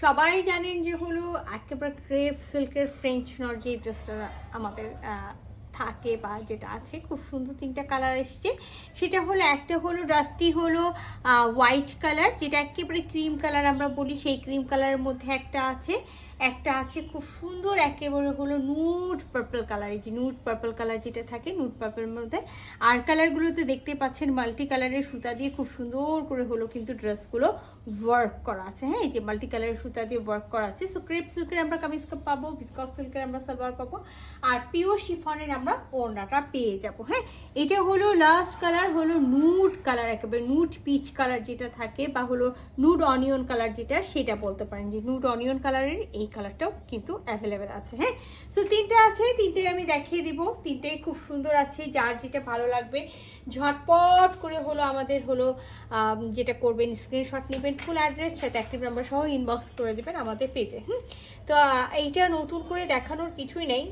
সবাই জানেন যে হলো একেবারে ক্রেপ সিল্কের ফ্রেঞ্চ নট যে ড্রেসটা আমাদের থাকে বা যেটা আছে, খুব সুন্দর তিনটা কালার এসছে। সেটা হলো একটা হলো ডাস্টি হলো হোয়াইট কালার, যেটা একেবারে ক্রিম কালার আমরা বলি, সেই ক্রিম কালারের মধ্যে একটা আছে খুব সুন্দর একেবারে হলো নুড পার্পল কালার। এই যে নুড পার্পল কালার যেটা থাকে, নুড পার্পলের মধ্যে আর কালারগুলোতে দেখতে পাচ্ছেন মাল্টি কালারের সুতা দিয়ে খুব সুন্দর করে হলো কিন্তু ড্রেসগুলো ওয়ার্ক করা আছে। হ্যাঁ, এই যে মাল্টি কালারের সুতা দিয়ে ওয়ার্ক করা আছে। সো ক্রেপ সিল্কের আমরা কামিজ পাবো, ভিসকস সিল্কের আমরা সালোয়ার পাবো, আর পিওর শিফনের আমরা ওড়নাটা পেয়ে যাবো। হ্যাঁ, এটা হলো লাস্ট কালার হলো নুড কালার, একেবারে নুড পিচ কালার যেটা থাকে বা হলো নুড অনিয়ন কালার যেটা, সেটা বলতে পারেন যে নুড অনিয়ন কালারের এই কালারটাও কিন্তু অ্যাভেলেবেল আছে। হ্যাঁ, সো তিনটে আছে, তিনটেই আমি দেখিয়ে দিব। তিনটেই খুব সুন্দর আছে, যার যেটা ভালো লাগবে ঝটপট করে হলো আমাদের হলো যেটা করবেন স্ক্রিনশট নেবেন, ফুল অ্যাড্রেস সাথে অ্যাক্টিভ নাম্বার সহ ইনবক্স করে দেবেন আমাদের পেজে। তো এইটা নতুন করে দেখানোর কিছুই নেই,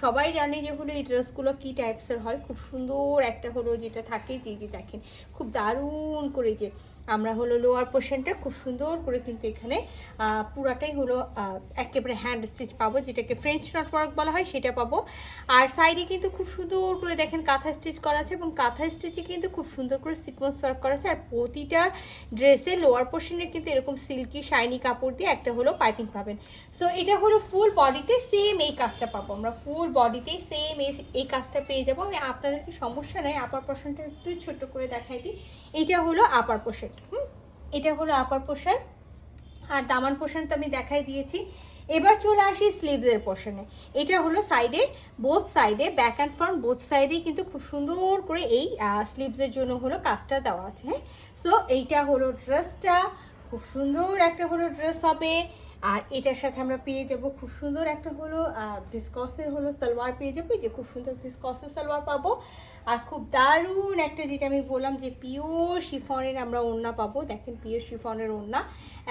সবাই জানে যে হলো এই ড্রেসগুলো কী টাইপসের হয়। খুব সুন্দর একটা হলো যেটা থাকে, যে দেখেন খুব দারুণ করে যে আমরা হলো লোয়ার পোর্শনটা খুব সুন্দর করে কিন্তু এখানে পুরাটাই হলো একেবারে হ্যান্ড স্টিচ পাবো, যেটাকে ফ্রেঞ্চ নট ওয়ার্ক বলা হয়, সেটা পাবো। আর সাইডে কিন্তু খুব সুন্দর করে দেখেন কাঁথা স্টিচ করা আছে, এবং কাঁথা স্টিচে কিন্তু খুব সুন্দর করে সিকোয়েন্স ওয়ার্ক করা আছে। আর প্রতিটা ড্রেসের লোয়ার পোর্শনে কিন্তু এরকম সিল্কি শাইনি কাপড় দিয়ে একটা হলো পাইপিং পাবেন। সো এটা হলো ফুল বডিতে সেম এই কাজটা পাবো আমরা, ফুল বডিতেই সেম এই কাজটা পেয়ে যাবো। আমি আপনাদেরকে সমস্যা নেই, আপার পোর্শনটা একটু ছোট করে দেখাই দিই। এটা হলো আপার পোর্শন, এটা হলো আপার পোর্শন, আর দামান পোর্শন তো আমি দেখাই দিয়েছি। এবার চলে আসি স্লিভসের পোর্শনে। এটা হলো সাইডে, বোথ সাইডে ব্যাক অ্যান্ড ফ্রন্ট বোথ সাইডে কিন্তু খুব সুন্দর করে এই স্লিভসের জন্য হলো কাজটা দেওয়া আছে। হ্যাঁ, সো এইটা হলো ড্রেসটা, খুব সুন্দর একটা হলো ড্রেস হবে। আর এটার সাথে আমরা পেয়ে যাব খুব সুন্দর একটা হলো ভিসকসের হলো সালোয়ার পেয়ে যাবো, যে খুব সুন্দর ভিসকসের সালোয়ার পাবো। আর খুব দারুণ একটা যেটা আমি বললাম যে পিওর শিফনের আমরা ওড়না পাবো, দেখেন পিওর শিফনের ওড়না।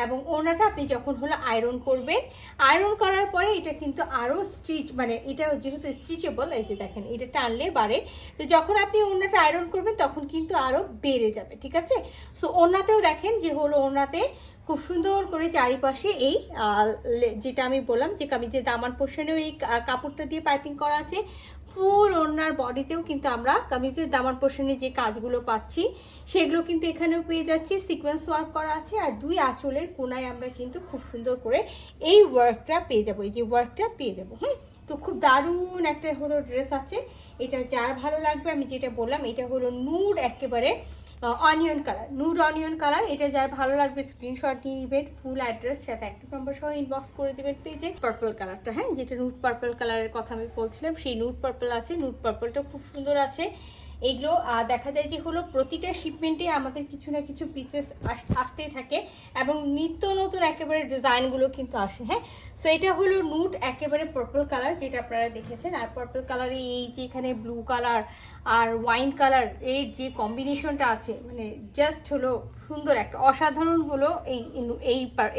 এবং ওড়নাটা আপনি যখন হলো আয়রন করবেন, আয়রন করার পরে এটা কিন্তু আরও স্টিচ, মানে এটা যেহেতু স্টিচেবল, এই যে দেখেন এটা টানলে বাড়ে, তো যখন আপনি ওড়নাটা আয়রন করবেন তখন কিন্তু আরও বেড়ে যাবে। ঠিক আছে, সো ওড়নাতেও দেখেন যে হলো ওড়নাতে খুব সুন্দর করে চারিপাশে এই যেটা আমি বললাম যে কামিজের দামান পোর্শনেও এই কাপড়টা দিয়ে পাইপিং করা আছে। ফুল ওড়নার বডিতেও কিন্তু আমরা কামিজের দামান পোর্শনে যে কাজগুলো পাচ্ছি সেগুলো কিন্তু এখানেও পেয়ে যাচ্ছি, সিকোয়েন্স ওয়ার্ক করা আছে। আর দুই আঁচলের কোনায় আমরা কিন্তু খুব সুন্দর করে এই ওয়ার্কটা পেয়ে যাবো, এই যে ওয়ার্কটা পেয়ে যাবো। তো খুব দারুণ একটা হলো ড্রেস আছে, এটা যার ভালো লাগবে, আমি যেটা বললাম এটা হলো নুড একেবারে onion colour, nude onion colour. এটা যার ভালো লাগবে স্ক্রিনশট নিয়ে নেবেন, ফুল অ্যাড্রেস সাথে অ্যাক্টিভ নাম্বার সহ ইনবক্স করে দেবেন পেজে। পার্পল কালারটা, হ্যাঁ, যেটা নুড পার্পল কালারের কথা আমি বলছিলাম, সেই নুড পার্পল আছে, নুড পার্পলটা খুব সুন্দর আছে। এইগুলো দেখা যায় যে হলো প্রতিটা শিপমেন্টে আমাদের কিছু না কিছু পিসেস আসতেই থাকে, এবং নিত্য নতুন একেবারে ডিজাইনগুলো কিন্তু আসে। হ্যাঁ, সো এটা হলো নুড একেবারে পার্পল কালার যেটা আপনারা দেখেছেন। আর পার্পল কালারে এই যে এখানে ব্লু কালার আর ওয়াইন কালার এই যে কম্বিনেশনটা আছে, মানে জাস্ট হলো সুন্দর একটা অসাধারণ হলো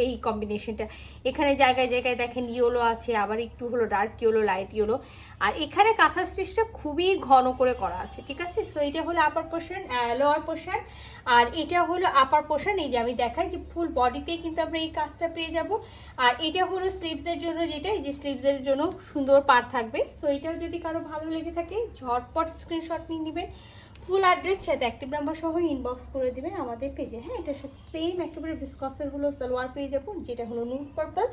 এই কম্বিনেশনটা। এখানে জায়গায় জায়গায় দেখেন ইয়েলো আছে, আবার একটু হলো ডার্ক ইয়েলো, লাইট ইয়েলো, আর এখানে কাঁথা স্টিচটা খুবই ঘন করে করা আছে। ঠিক আছে, সো এটা হলো আপার পোর্শন, লোয়ার পোর্শন, আর এটা হলো আপার পোর্শন। এই যে আমি দেখাই যে ফুল বডিতেই কিন্তু আমরা এই কাজটা পেয়ে যাব। আর এটা হলো স্লিভসের জন্য, যেটা এই যে স্লিভসের জন্য সুন্দর পার থাকবে। সো এটাও যদি কারো ভালো লেগে থাকে ঝটপট স্ক্রিনশট নিয়ে নেবেন, ফুল অ্যাড্রেস সাথে অ্যাক্টিভ নাম্বার সহ ইনবক্স করে দেবেন আমাদের পেজে। হ্যাঁ, এটার সাথে সেম একেবারে ভিসকসের হলো সালোয়ার পেয়ে যাবো, যেটা হলো নুড পার্পল।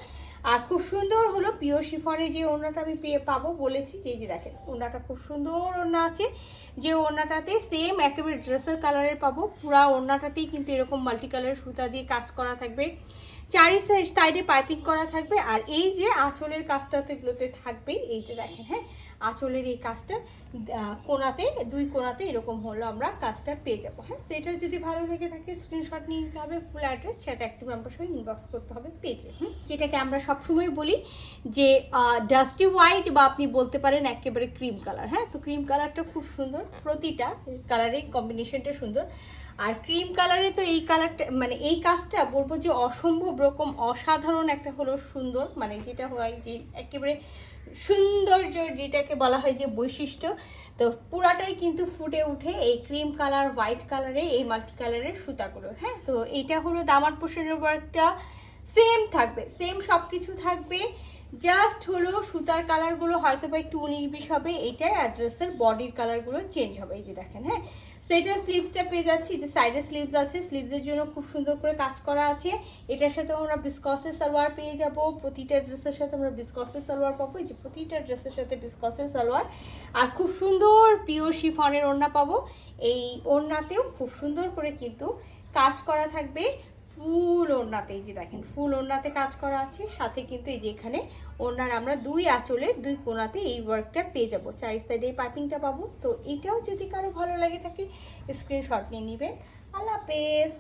আর খুব সুন্দর হলো পিওর শিফনের যে ওড়নাটা আমি পাবো বলেছি, যে দেখেন ওড়নাটা খুব সুন্দর ওড়না আছে, যে ওড়নাটাতে সেম একেবারে ড্রেসের কালারের পাবো। পুরা ওড়নাটাতেই কিন্তু এরকম মাল্টি কালারের সুতা দিয়ে কাজ করা থাকবে, চারি সাইডে পাইপিং করা থাকবে। আর এই যে আঁচলের কাজটা তো এগুলোতে থাকবেই, এইটা দেখেন। হ্যাঁ, আঁচলের এই কাজটা কোনাতে, দুই কোনাতে এরকম হলো আমরা কাজটা পেয়ে যাবো। হ্যাঁ, সেটা যদি ভালো লেগে থাকে স্ক্রিনশট নিয়ে নিতে হবে, ফুল অ্যাড্রেস সাথে অ্যাক্টিভ নাম্বার সহ ইনবক্স করতে হবে পেজে। যেটাকে আমরা সবসময় বলি যে ডাস্টি হোয়াইট, বা আপনি বলতে পারেন একেবারে ক্রিম কালার। হ্যাঁ, তো ক্রিম কালারটা খুব সুন্দর, প্রতিটা কালারের কম্বিনেশনটা সুন্দর। আর ক্রিম কালারে তো এই কালারটা, মানে এই কাজটা বলবো যে অসম্ভব রকম অসাধারণ একটা হলো সুন্দর, মানে যেটা হয় যে একেবারে সৌন্দর্য যেটাকে বলা হয় যে বৈশিষ্ট্য, তো পুরাটাই কিন্তু ফুটে উঠে এই ক্রিম কালার হোয়াইট কালারে এই মাল্টি কালারের সুতাগুলো। হ্যাঁ, তো এইটা হলো দামার পোর্শনের ওয়ার্কটা, সেম থাকবে, সেম সব কিছু থাকবে। জাস্ট হলো সুতার কালারগুলো হয়তো বা একটু 19-20 হবে এইটাই, আর ড্রেসের বডির কালারগুলো চেঞ্জ হবে। এই যে দেখেন, হ্যাঁ সেটার স্লিভসটা পেয়ে যাচ্ছি, যে সাইডে স্লিভস আছে, স্লিভসের জন্য খুব সুন্দর করে কাজ করা আছে। এটার সাথে আমরা বিসকসের সালোয়ার পেয়ে যাব, প্রতিটা ড্রেসের সাথে আমরা বিসকসের সালোয়ার পাবো। এই যে প্রতিটা ড্রেসের সাথে বিসকসের সালোয়ার, আর খুব সুন্দর পিওর শিফনের ওড়না পাবো। এই ওড়নাতেও খুব সুন্দর করে কিন্তু কাজ করা থাকবে ফুল ওড়নাতে। এই যে দেখেন ফুল ওড়নাতে কাজ করা আছে, সাথে কিন্তু এই যে এখানে ওড়নার আমরা দুই আঁচলের দুই কোণাতে এই ওয়ার্কটা পেয়ে যাবো, চারি সাইডে এই পাইপিংটা পাবো। তো এটাও যদি কারো ভালো লাগে থাকে স্ক্রিনশট নিয়ে নেবেন। আল্লাহ হাফেজ।